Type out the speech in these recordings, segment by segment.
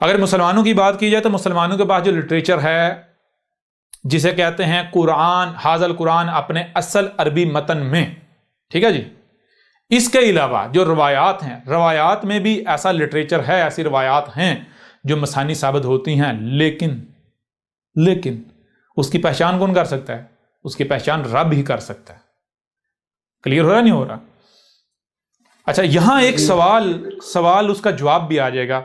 اگر مسلمانوں کی بات کی جائے تو مسلمانوں کے پاس جو لٹریچر ہے جسے کہتے ہیں قرآن، حاذا القرآن اپنے اصل عربی متن میں، ٹھیک ہے جی، اس کے علاوہ جو روایات ہیں، روایات میں بھی ایسا لٹریچر ہے، ایسی روایات ہیں جو مسانی ثابت ہوتی ہیں، لیکن اس کی پہچان کون کر سکتا ہے؟ اس کی پہچان رب ہی کر سکتا ہے۔ کلیئر ہو رہا نہیں ہو رہا؟ اچھا، یہاں ایک سوال اس کا جواب بھی آ جائے گا۔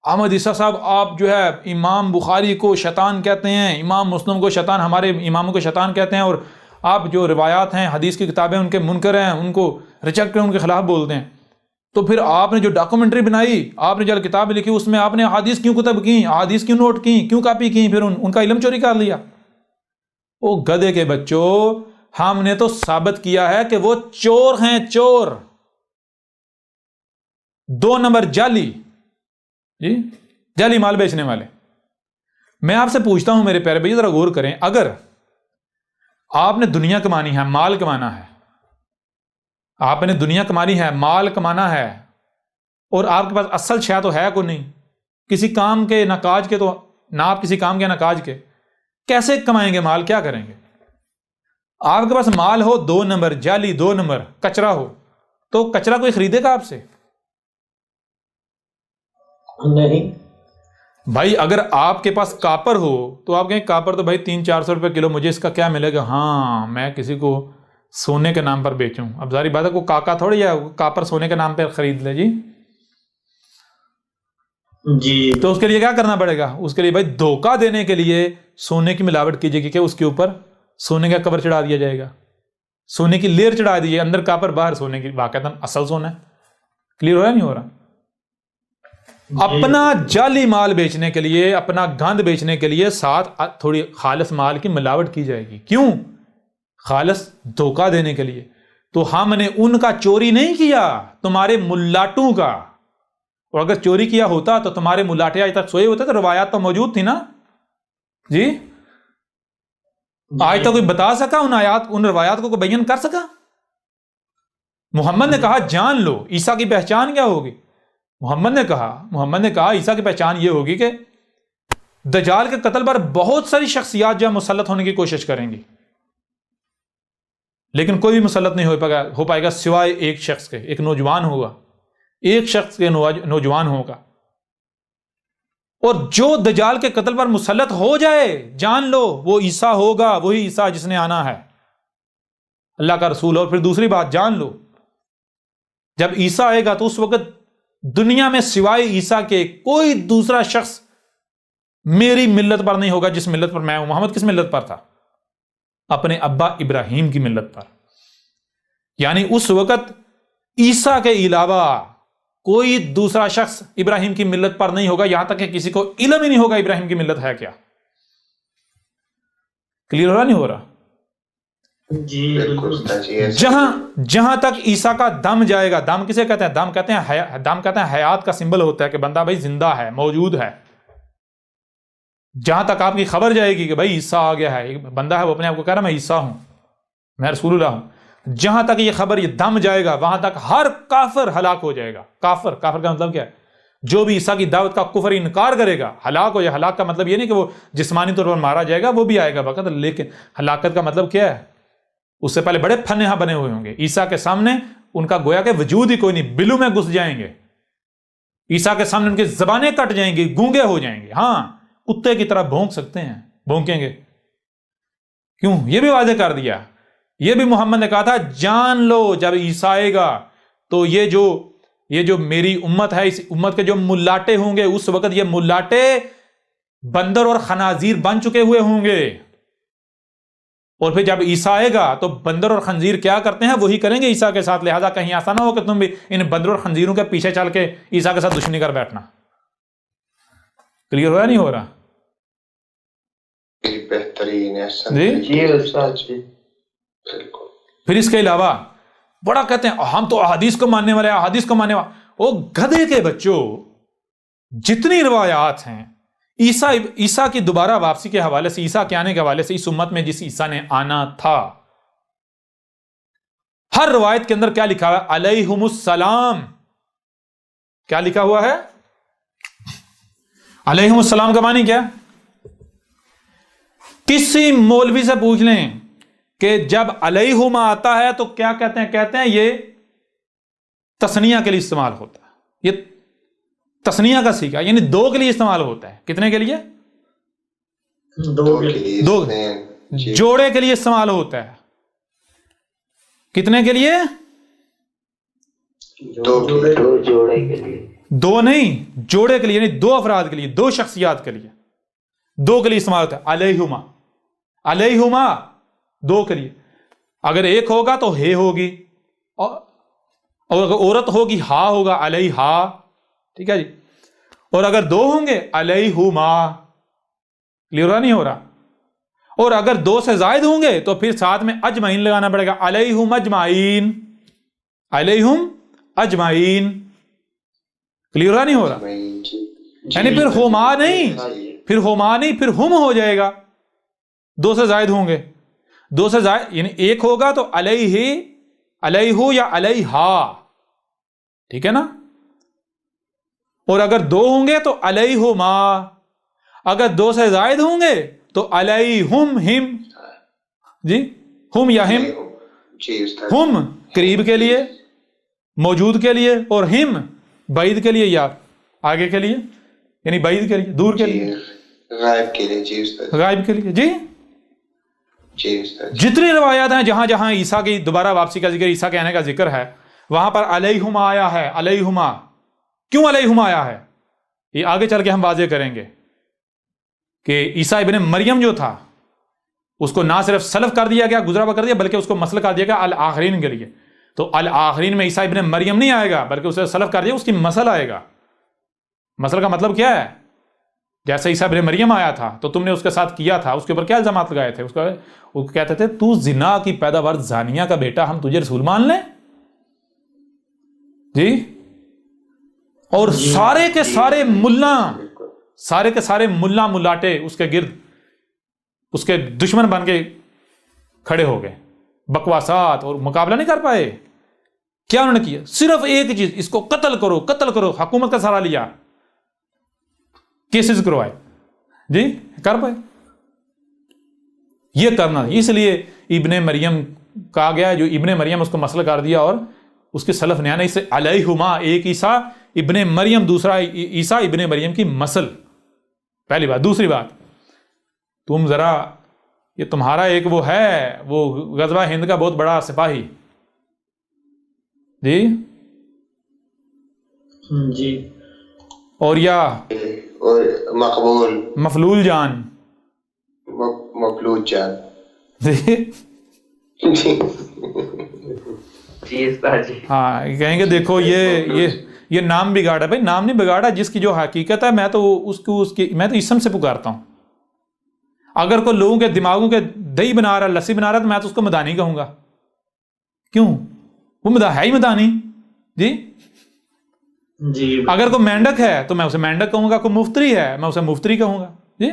احمد عیسیٰ صاحب، آپ جو ہے امام بخاری کو شیطان کہتے ہیں، امام مسلم کو شیطان، ہمارے اماموں کو شیطان کہتے ہیں، اور آپ جو روایات ہیں، حدیث کی کتابیں ان کے منکر ہیں، ان کو ریجیکٹ کریں، ان کے خلاف بولتے ہیں، تو پھر آپ نے جو ڈاکومنٹری بنائی، آپ نے جو کتاب لکھی، اس میں آپ نے احادیث کیوں کتب کی، احادیث کیوں نوٹ کی، کیوں کاپی کی، پھر ان کا علم چوری کر لیا؟ او گدھے کے بچوں، ہم نے تو ثابت کیا ہے کہ وہ چور ہیں، چور، 2 نمبر جعلی، جی جعلی مال بیچنے والے۔ میں آپ سے پوچھتا ہوں میرے پیارے بھائی، ذرا غور کریں، اگر آپ نے دنیا کمانی ہے، مال کمانا ہے، آپ نے دنیا کمانی ہے، مال کمانا ہے، اور آپ کے پاس اصل شے تو ہے کوئی نہیں، کسی کام کے نہ کاج کے، تو نہ آپ کسی کام کے نہ کاج کے، کیسے کمائیں گے مال؟ کیا کریں گے؟ آپ کے پاس مال ہو 2 نمبر جعلی، 2 نمبر کچرا ہو، تو کچرا کوئی خریدے گا آپ سے؟ نہیں بھائی اگر آپ کے پاس کاپر ہو تو آپ کہیں کاپر تو بھائی 300-400 روپے کلو، مجھے اس کا کیا ملے گا؟ ہاں، میں کسی کو سونے کے نام پر بیچوں۔ اب ظاہری بات ہے کوئی کاکا تھوڑی ہے کاپر سونے کے نام پر خرید لے جی۔ تو اس کے لیے کیا کرنا پڑے گا؟ اس کے لیے بھائی دھوکہ دینے کے لیے سونے کی ملاوٹ کیجیے گی کہ اس کے اوپر سونے کا کور چڑھا دیا جائے گا، سونے کی لیئر چڑھا دیجیے، اندر کاپر باہر سونے کی، واقعتاً اصل سونا ہے۔ کلیئر ہو رہا نہیں ہو رہا؟ اپنا جعلی مال بیچنے کے لیے، اپنا گند بیچنے کے لیے ساتھ تھوڑی خالص مال کی ملاوٹ کی جائے گی۔ کیوں؟ خالص دھوکہ دینے کے لیے۔ تو ہم نے ان کا چوری نہیں کیا، تمہارے ملاٹوں کا، اور اگر چوری کیا ہوتا تو تمہارے ملاٹے آج تک سوئے ہوتے، تو روایات تو موجود تھی نا جی۔ آج تک کوئی بتا سکا ان روایات کو کوئی بیان کر سکا؟ محمد نے کہا جان لو عیسیٰ کی پہچان کیا ہوگی؟ محمد نے کہا عیسیٰ کی پہچان یہ ہوگی کہ دجال کے قتل پر بہت ساری شخصیات جو مسلط ہونے کی کوشش کریں گی، لیکن کوئی بھی مسلط نہیں ہو پائے گا سوائے ایک شخص کے، ایک نوجوان ہوگا، ایک شخص کے نوجوان ہوگا، اور جو دجال کے قتل پر مسلط ہو جائے جان لو وہ عیسیٰ ہوگا، وہی عیسیٰ جس نے آنا ہے، اللہ کا رسول۔ اور پھر دوسری بات جان لو، جب عیسیٰ آئے گا تو اس وقت دنیا میں سوائے عیسیٰ کے کوئی دوسرا شخص میری ملت پر نہیں ہوگا جس ملت پر میں ہوں۔ محمد کس ملت پر تھا؟ اپنے ابا ابراہیم کی ملت پر۔ یعنی اس وقت عیسیٰ کے علاوہ کوئی دوسرا شخص ابراہیم کی ملت پر نہیں ہوگا، یہاں تک کہ کسی کو علم ہی نہیں ہوگا ابراہیم کی ملت ہے کیا۔ کلیئر ہو رہا نہیں ہو رہا؟ جہاں تک عیسیٰ کا دم جائے گا، دم کسے کہتے ہیں؟ دم کہتے ہیں حیات کا سمبل ہوتا ہے کہ بندہ بھائی زندہ ہے، موجود ہے۔ جہاں تک آپ کی خبر جائے گی کہ بھائی عیسیٰ آ گیا ہے، ایک بندہ ہے وہ اپنے آپ کو کہہ رہا میں عیسیٰ ہوں، میں رسول اللہ ہوں، جہاں تک یہ خبر، یہ دم جائے گا، وہاں تک ہر کافر ہلاک ہو جائے گا۔ کافر کا مطلب کیا ہے؟ جو بھی عیسیٰ کی دعوت کا کفر انکار کرے گا ہلاک ہو جائے۔ ہلاک کا مطلب یہ نہیں کہ وہ جسمانی طور پر مارا جائے گا، وہ بھی آئے گا وقت، لیکن ہلاکت کا مطلب کیا ہے؟ اس سے پہلے بڑے فنہا بنے ہوئے ہوں گے عیسیٰ کے سامنے، ان کا گویا کہ وجود ہی کوئی نہیں، بلو میں گھس جائیں گے عیسیٰ کے سامنے، ان کی زبانیں کٹ جائیں گی، گونگے ہو جائیں گے۔ ہاں، کتے کی طرح بھونک سکتے ہیں، بھونکیں گے۔ کیوں؟ یہ بھی واضح کر دیا، یہ بھی محمد نے کہا تھا جان لو جب عیسیٰ آئے گا تو یہ جو میری امت ہے، اس امت کے جو ملاٹے ہوں گے، اس وقت یہ ملاٹے بندر اور خنازیر بن چکے ہوئے ہوں گے، اور پھر جب عیسیٰ آئے گا تو بندر اور خنزیر کیا کرتے ہیں وہی کریں گے عیسیٰ کے ساتھ۔ لہذا کہیں ایسا نہ ہو کہ تم بھی ان بندر اور خنزیروں کے پیچھے چل کے عیسیٰ کے ساتھ دشمنی کر بیٹھنا۔ کلیئر ہو رہا نہیں ہو رہا؟ بہترین ہے پھر اس کے علاوہ بڑا کہتے ہیں ہم تو احادیث کو ماننے والے، احادیث کو ماننے والے۔ او گدھے کے بچوں، جتنی روایات ہیں عیسیٰ کی دوبارہ واپسی کے حوالے سے، عیسیٰ کے آنے کے حوالے سے، اس امت میں جس عیسیٰ نے آنا تھا، ہر روایت کے اندر کیا لکھا ہوا ہے؟ علیہم السلام۔ کیا لکھا ہوا ہے؟ علیہم السلام کا معنی کیا؟ کسی مولوی سے پوچھ لیں کہ جب علیہما آتا ہے تو کیا کہتے ہیں؟ کہتے ہیں یہ تثنیہ کے لیے استعمال ہوتا ہے، یہ تثنیہ کا سیکھا، یعنی دو کے لیے استعمال ہوتا ہے۔ کتنے کے لیے؟ دو کے لیے، دو، جی، جوڑے کے لیے استعمال ہوتا ہے۔ کتنے کے لیے؟ دو جوڑے کے لیے، دو نہیں، جوڑے کے لیے، یعنی دو افراد کے لیے، دو شخصیات کے لیے، دو کے لیے استعمال ہوتا ہے۔ علیہما، علیہما دو کے لیے۔ اگر ایک ہوگا تو ہے ہوگی، اور اگر عورت ہوگی ہا ہوگا، علیہا، ٹھیک ہے جی۔ اور اگر دو ہوں گے علیہما، کلیئر نہیں ہو رہا؟ اور اگر دو سے زائد ہوں گے تو پھر ساتھ میں اجمعین لگانا پڑے گا، علیہم اجمعین، علیہم اجمعین، کلیئر نہیں ہو رہا؟ یعنی پھر ہوما نہیں، پھر ہوما نہیں، پھر ہم ہو جائے گا، دو سے زائد ہوں گے، دو سے زائد یعنی ایک ہوگا تو علیہ، علیہ یا علیہا، ٹھیک ہے نا؟ اور اگر دو ہوں گے تو علیہما، اگر دو سے زائد ہوں گے تو علیہم، ہم، جی، ہم یا ہم، جی استاد، ہم قریب کے لیے، موجود کے لیے، اور ہم بعید کے لیے یا آگے کے لیے، یعنی بعید کے لیے، دور کے لیے، غائب کے لیے، جی استاد، غائب کے لیے، جی۔ جی استاد، جتنی روایات ہیں جہاں جہاں عیسیٰ کی دوبارہ واپسی کا ذکر، عیسیٰ کے آنے کا ذکر ہے، وہاں پر علیہما آیا ہے، علیہما۔ کیوں علیہما آیا ہے یہ آگے چل کے ہم واضح کریں گے کہ عیسیٰ ابن مریم جو تھا اس کو نہ صرف سلف کر دیا گیا، گزرا ہوا کر دیا، بلکہ اس کو مسل کر دیا گیا الآخرین کے لیے۔ تو الآخرین میں عیسیٰ ابن مریم نہیں آئے گا، بلکہ اسے سلف کر دیا، اس کی مسل آئے گا۔ مسل کا مطلب کیا ہے؟ جیسے عیسیٰ ابن مریم آیا تھا تو تم نے اس کے ساتھ کیا تھا، اس کے اوپر کیا الزامات لگائے تھے؟ وہ کہتے تھے تو زنا کی پیداوار، زانیہ کا بیٹا، ہم تجھے رسول مان لیں؟ جی۔ اور سارے کے سارے ملا، سارے کے سارے ملا ملاٹے اس کے گرد اس کے دشمن بن کے کھڑے ہو گئے، بکواسات، اور مقابلہ نہیں کر پائے۔ کیا انہوں نے کیا؟ صرف ایک چیز، اس کو قتل کرو، قتل کرو، حکومت کا سہارا لیا، کیسز کروائے، جی، کر پائے؟ یہ کرنا، اس لیے ابن مریم کہا گیا، جو ابن مریم اس کو مسئلہ کر دیا، اور اس کے سلف نیانا اس سے علیہما، ایک عیسیٰ ابن مریم، دوسرا عیسیٰ ابن مریم کی مسل، پہلی بات۔ دوسری بات، تم ذرا، یہ تمہارا ایک وہ ہے، وہ غزوہ ہند کا بہت بڑا سپاہی، جی جی، اور یا اور مقبول، مفلول جان، مفلوج جان، جی، جی استاد جی، ہاں، کہیں گے دیکھو یہ نام بگاڑا۔ بھائی نام نہیں بگاڑا، جس کی جو حقیقت ہے، میں تو میں تو اسم سے پکارتا ہوں۔ اگر کوئی لوگوں کے دماغوں کے دہی بنا رہا، لسی بنا رہا، تو میں تو اس کو مدانی کہوں گا۔ کیوں؟ وہ ہے ہی مدانی، جی۔ جی، اگر کوئی مینڈک ہے تو میں اسے مینڈک کہوں گا، کوئی مفتری ہے میں اسے مفتری کہوں گا، جی۔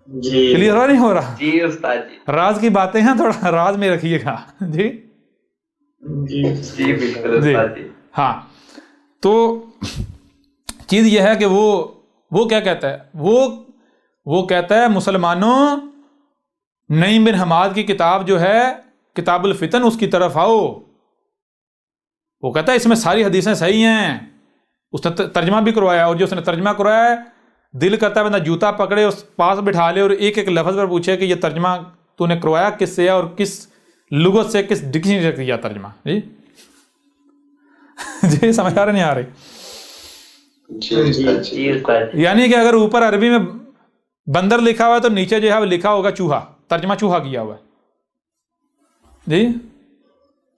جی، کلیئر نہیں ہو رہا؟ جی استاد جی، راز کی باتیں ہیں، تھوڑا راز میں رکھیے گا، جی جی، جی بالکل جی۔ استاد جی، ہاں، تو چیز یہ ہے کہ وہ کیا کہتا ہے؟ وہ کہتا ہے مسلمانوں، نعیم بن حماد کی کتاب جو ہے کتاب الفتن، اس کی طرف آؤ۔ وہ کہتا ہے اس میں ساری حدیثیں صحیح ہیں، اس نے ترجمہ بھی کروایا، اور جو اس نے ترجمہ کروایا ہے، دل کرتا ہے بندہ جوتا پکڑے، اس پاس بٹھا لے، اور ایک ایک لفظ پر پوچھے کہ یہ ترجمہ تو نے کروایا کس سے ہے، اور کس لغت سے، کس ڈکشنری سے کیا ترجمہ، جی۔ جی سمجھ آ رہے نہیں آ رہی؟ جی استاد جی، جی استاد جی، یعنی کہ اگر اوپر عربی میں بندر لکھا ہوا ہے تو نیچے جو ہے وہ لکھا ہوگا چوہا، ترجمہ چوہا کیا ہوا ہے، جی۔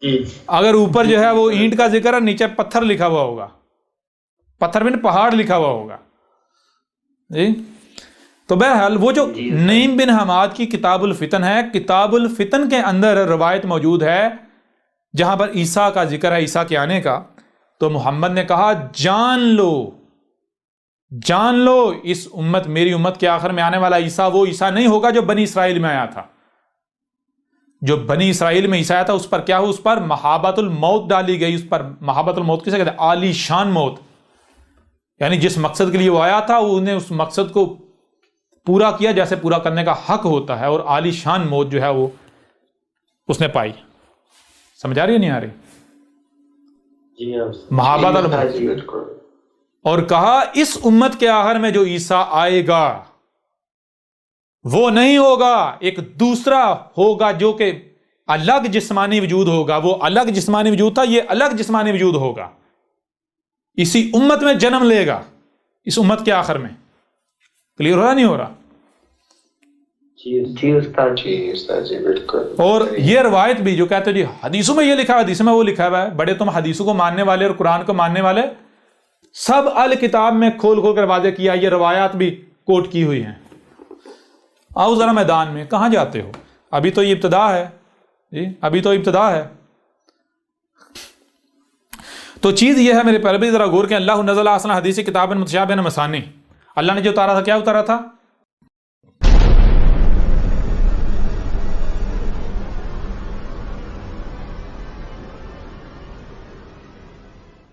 جی، اگر اوپر جو ہے وہ اینٹ کا ذکر ہے، نیچے پتھر لکھا ہوا ہوگا، پتھر میں پہاڑ لکھا ہوا ہوگا، جی۔ تو بہرحال وہ جو نعیم بن حماد کی کتاب الفتن ہے، کتاب الفتن کے اندر روایت موجود ہے جہاں پر عیسیٰ کا ذکر ہے، عیسیٰ کے آنے کا۔ تو محمد نے کہا جان لو اس امت، میری امت کے آخر میں آنے والا عیسیٰ وہ عیسیٰ نہیں ہوگا جو بنی اسرائیل میں آیا تھا۔ جو بنی اسرائیل میں عیسیٰ آیا تھا اس پر کیا ہو؟ اس پر محابت الموت ڈالی گئی، اس پر محابت الموت کسے کہتے ہیں؟ عالی شان موت، یعنی جس مقصد کے لیے وہ آیا تھا انہیں اس مقصد کو پورا کیا جیسے پورا کرنے کا حق ہوتا ہے، اور عالی شان موت جو ہے وہ اس نے پائی. سمجھ آ رہی ہے نہیں آ رہی؟ جی ہاں محابت جی الموت. استاد جی بالکل. اور کہا اس امت کے آخر میں جو عیسیٰ آئے گا وہ نہیں ہوگا، ایک دوسرا ہوگا جو کہ الگ جسمانی وجود ہوگا. وہ الگ جسمانی وجود تھا، یہ الگ جسمانی وجود ہوگا. اسی امت میں جنم لے گا، اس امت کے آخر میں. کلیئر ہو رہا نہیں ہو رہا؟ جی استاد جی استاد جی بالکل. اور یہ روایت بھی جو کہتے ہیں جی حدیثوں میں یہ لکھا ہے، حدیثوں میں وہ لکھا ہوا ہے، بڑے تم حدیثوں کو ماننے والے اور قرآن کو ماننے والے، سب الکتاب میں کھول کھول کر واضح کیا، یہ روایات بھی کوٹ کی ہوئی ہیں. آؤ ذرا میدان میں، کہاں جاتے ہو؟ ابھی تو یہ ابتدا ہے جی، ابھی تو ابتدا ہے. تو چیز یہ ہے میرے پہلے بھی ذرا غور کہ اللہ نزل احسن حدیث کتاب متشابہ مثانی، اللہ نے جو اتارا تھا کیا اتارا تھا؟